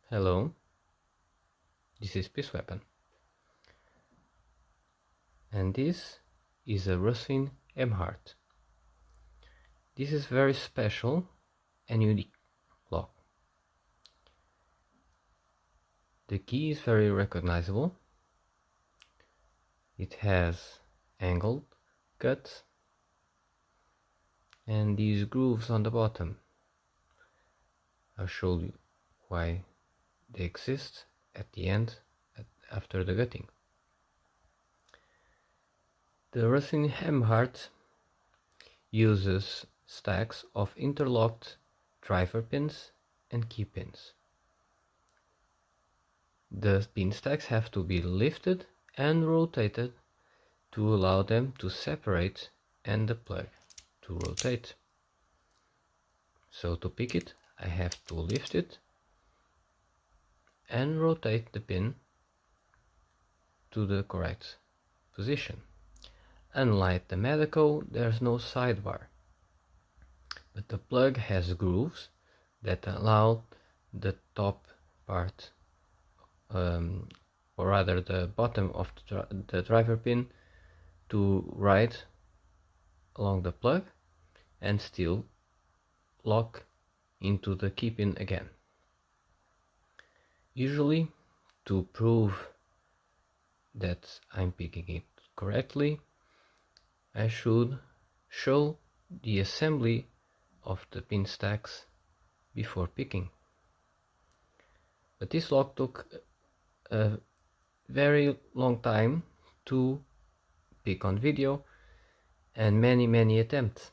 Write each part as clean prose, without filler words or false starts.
Hello, this is Peaceweapon, and this is a Russwin Emhart. This is very special and unique lock. The key is very recognizable. It has angled cuts and these grooves on the bottom. I'll show you why they exist at the end after the gutting. The Russwin Emhart uses stacks of interlocked driver pins and key pins. The pin stacks have to be lifted and rotated to allow them to separate and the plug to rotate. So to pick it, I have to lift it and rotate the pin to the correct position. Unlike the Medico, there's no sidebar, but the plug has grooves that allow the top part, or rather the bottom of the driver pin, to ride along the plug and still lock into the key pin again. Usually, to prove that I'm picking it correctly, I should show the assembly of the pin stacks before picking. But this lock took a very long time to pick on video and many attempts.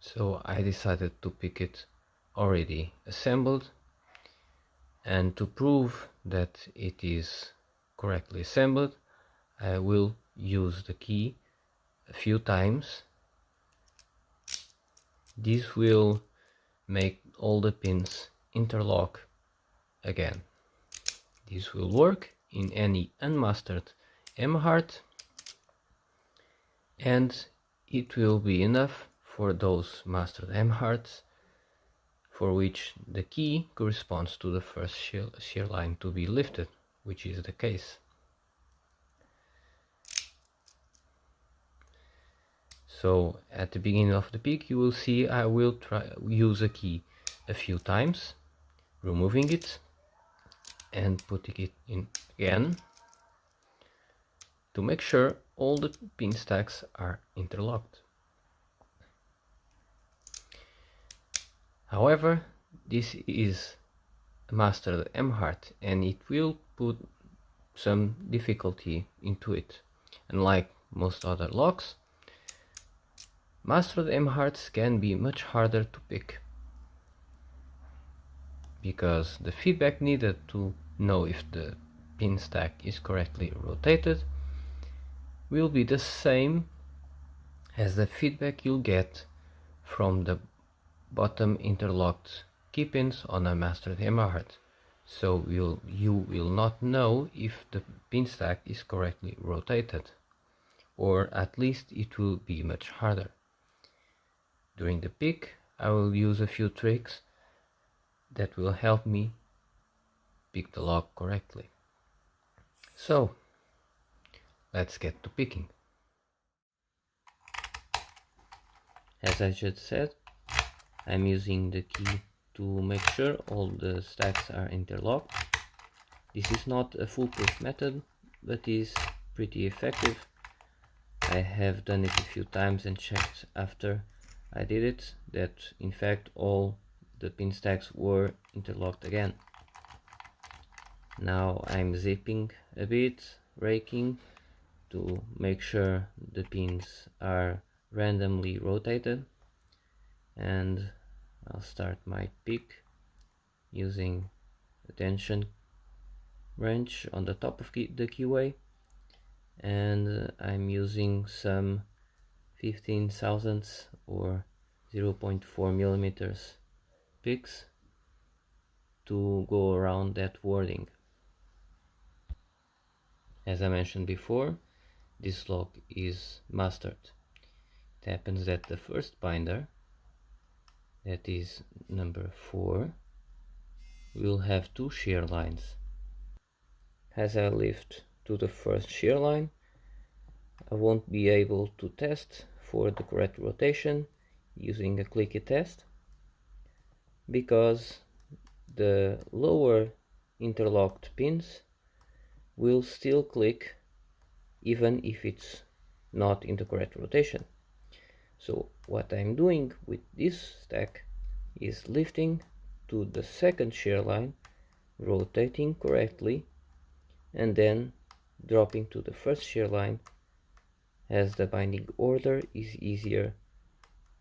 So I decided to pick it already assembled, and to prove that it is correctly assembled, I will use the key a few times. This will make all the pins interlock again. This will work in any unmastered Emhart, and it will be enough for those mastered Emharts for which the key corresponds to the first shear line to be lifted, which is the case. So at the beginning of the pick, you will see I will use a key a few times, removing it and putting it in again to make sure all the pin stacks are interlocked. However, this is a mastered Emhart and it will put some difficulty into it. Unlike most other locks, mastered Emharts can be much harder to pick, because the feedback needed to know if the pin stack is correctly rotated will be the same as the feedback you'll get from the bottom interlocked key pins on a mastered Emhart. So you will not know if the pin stack is correctly rotated, or at least it will be much harder. During the pick, I will use a few tricks that will help me pick the lock correctly. So, let's get to picking. As I just said, I'm using the key to make sure all the stacks are interlocked. This is not a foolproof method, but is pretty effective. I have done it a few times and checked after I did it that in fact all the pin stacks were interlocked again. Now I'm zipping a bit, raking to make sure the pins are randomly rotated, and I'll start my pick using a tension wrench on the top of the keyway, and I'm using some 15 thousandths or 0.4 millimeters picks to go around that wording. As I mentioned before, this lock is mastered. It happens that the first binder, that is number 4, we'll have two shear lines. As I lift to the first shear line, I won't be able to test for the correct rotation using a clicky test, because the lower interlocked pins will still click even if it's not in the correct rotation. So what I'm doing with this stack is lifting to the second shear line, rotating correctly, and then dropping to the first shear line, as the binding order is easier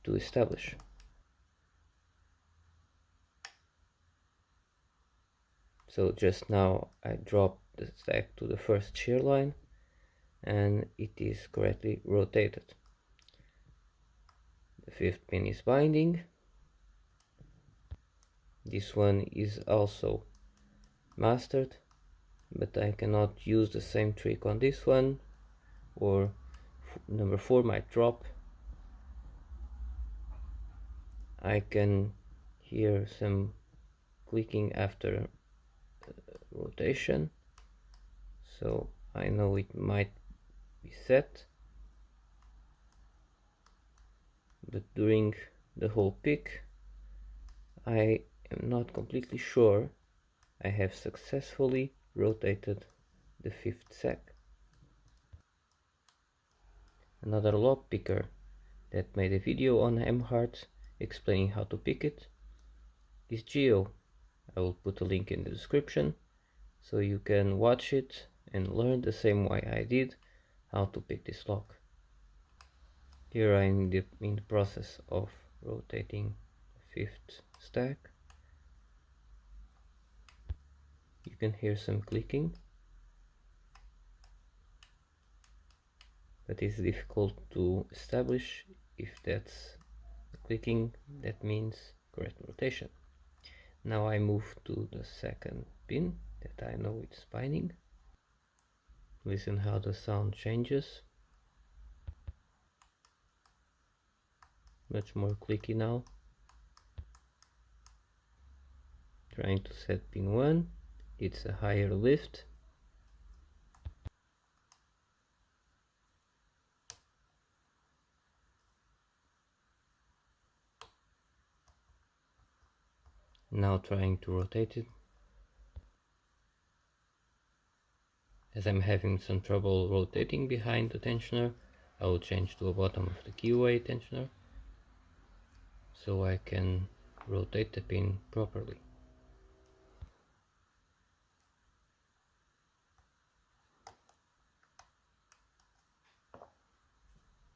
to establish. So just now I dropped the stack to the first shear line and it is correctly rotated. The fifth pin is binding. This one is also mastered, but I cannot use the same trick on this one, or number 4 might drop. I can hear some clicking after rotation, so I know it might be set, but during the whole pick I am not completely sure I have successfully rotated the fifth sack. Another lock picker that made a video on Emhart explaining how to pick it is Geo. I will put a link in the description so you can watch it and learn the same way I did how to pick this lock. Here I am in the process of rotating the fifth stack. You can hear some clicking, but it's difficult to establish if that's clicking, that means correct rotation. Now I move to the second pin that I know it's binding. Listen how the sound changes. Much more clicky now. Trying to set pin 1, it's a higher lift. Now trying to rotate it. As I'm having some trouble rotating behind the tensioner, I will change to a bottom of the keyway tensioner so I can rotate the pin properly.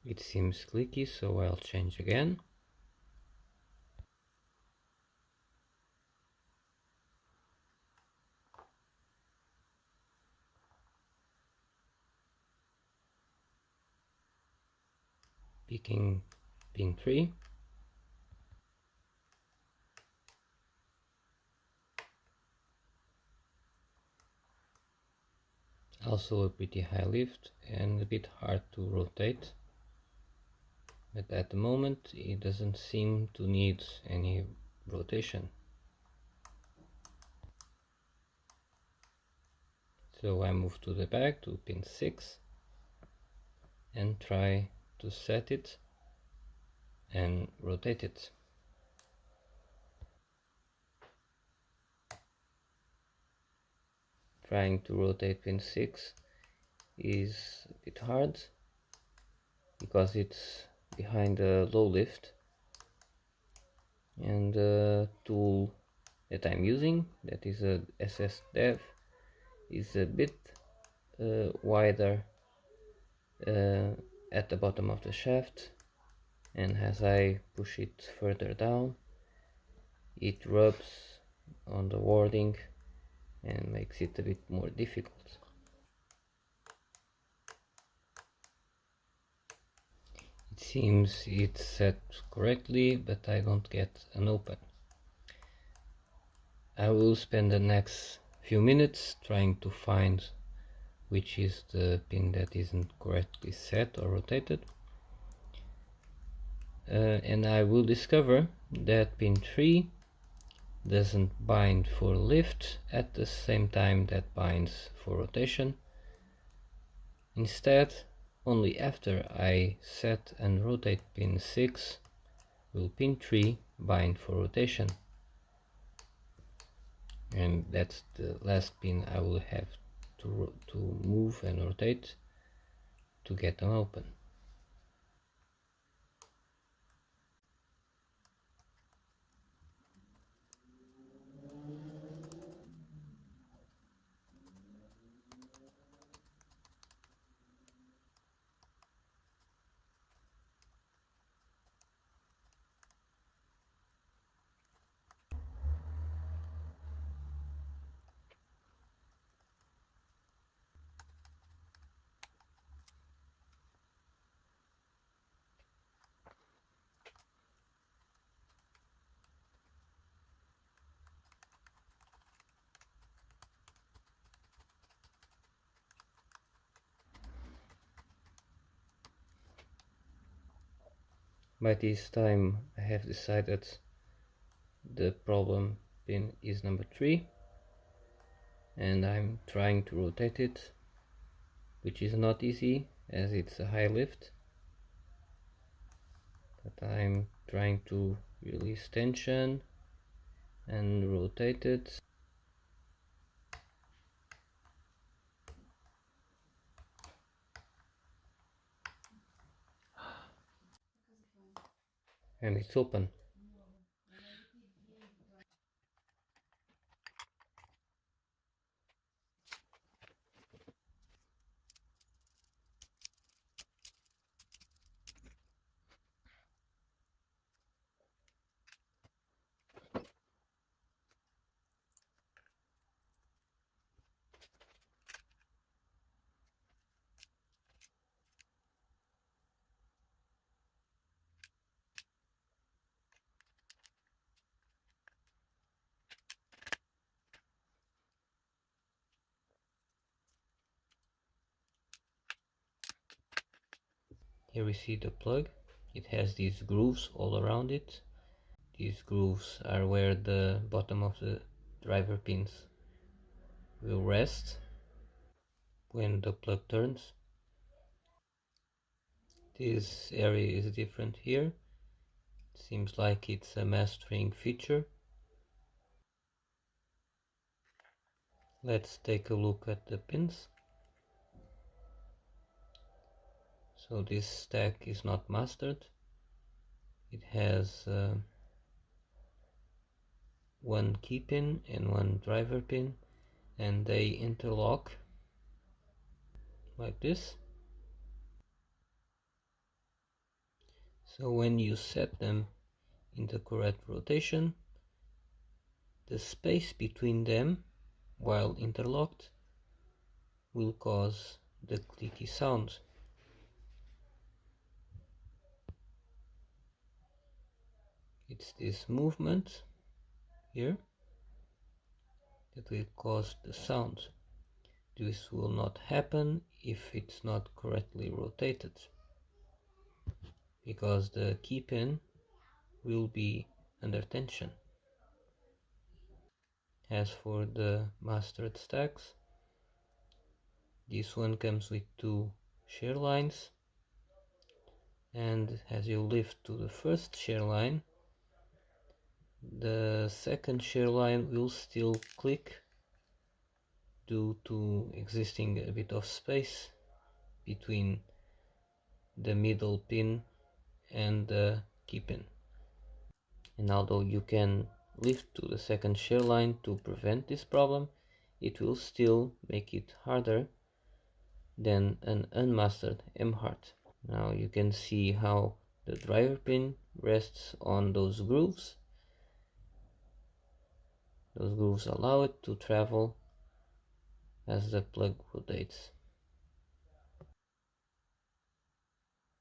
It seems clicky, so I'll change again. Picking pin 3. Also a pretty high lift and a bit hard to rotate, but at the moment it doesn't seem to need any rotation. So I move to the back to pin 6 and try to set it and rotate it. Trying to rotate pin 6 is a bit hard because it's behind the low lift, and the tool that I'm using, that is a SS Dev, is a bit wider at the bottom of the shaft, and as I push it further down it rubs on the warding and makes it a bit more difficult. It seems it's set correctly, but I don't get an open. I will spend the next few minutes trying to find which is the pin that isn't correctly set or rotated, and I will discover that pin 3 doesn't bind for lift at the same time that binds for rotation. Instead, only after I set and rotate pin 6 will pin 3 bind for rotation, and that's the last pin I will have to move and rotate to get them open. By this time I have decided the problem pin is number 3, and I'm trying to rotate it, which is not easy as it's a high lift, but I'm trying to release tension and rotate it. And it's open. Here we see the plug. It has these grooves all around it. These grooves are where the bottom of the driver pins will rest when the plug turns. This area is different here. Seems like it's a mastering feature. Let's take a look at the pins. So this stack is not mastered. It has one key pin and one driver pin, and they interlock like this. So when you set them in the correct rotation, the space between them while interlocked will cause the clicky sound. It's this movement here that will cause the sound. This will not happen if it's not correctly rotated, because the key pin will be under tension. As for the mastered stacks, this one comes with 2 shear lines, and as you lift to the first shear line, the second shear line will still click due to existing a bit of space between the middle pin and the key pin. And although you can lift to the second shear line to prevent this problem, it will still make it harder than an unmastered Emhart. Now you can see how the driver pin rests on those grooves. Those grooves allow it to travel as the plug rotates.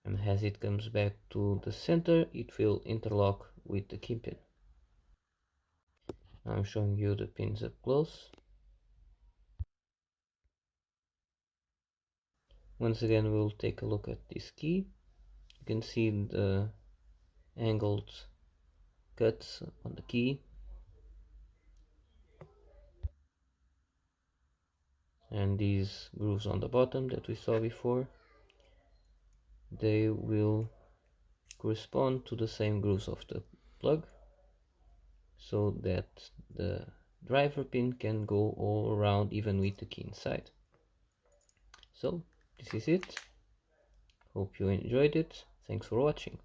And as it comes back to the center, it will interlock with the key pin. I'm showing you the pins up close. Once again, we'll take a look at this key. You can see the angled cuts on the key. and these grooves on the bottom that we saw before, they will correspond to the same grooves of the plug, so that the driver pin can go all around even with the key inside. So this is it. Hope you enjoyed it. Thanks for watching.